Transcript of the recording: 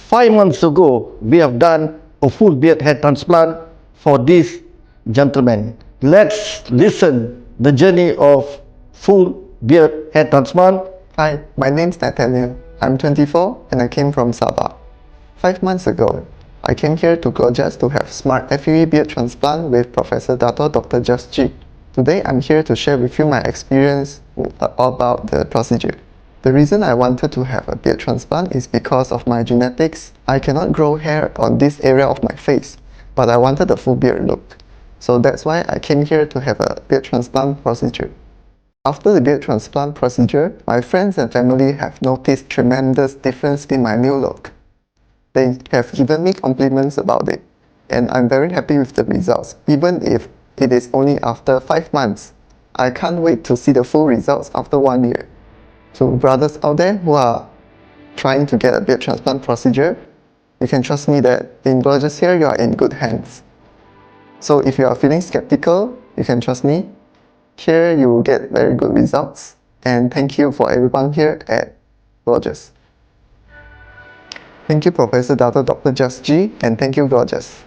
5 months ago, we have done a full beard hair transplant for this gentleman. Let's listen the journey of full beard hair transplant. Hi, my name's Nathaniel. I'm 24 and I came from Sabah. 5 months ago, I came here to Glojas to have smart FUE beard transplant with Professor Dato Dr. Just G. Today, I'm here to share with you my experience about the procedure. The reason I wanted to have a beard transplant is because of my genetics. I cannot grow hair on this area of my face, but I wanted a full beard look. So that's why I came here to have a beard transplant procedure. After the beard transplant procedure, my friends and family have noticed tremendous difference in my new look. They have given me compliments about it, and I'm very happy with the results, even if it is only after 5 months. I can't wait to see the full results after 1 year. So brothers out there who are trying to get a beard transplant procedure, you can trust me that in Glojas here you are in good hands. So if you are feeling skeptical, you can trust me. Here you will get very good results, and thank you for everyone here at Glojas. Thank you Professor Dr. Just G, and thank you Glojas.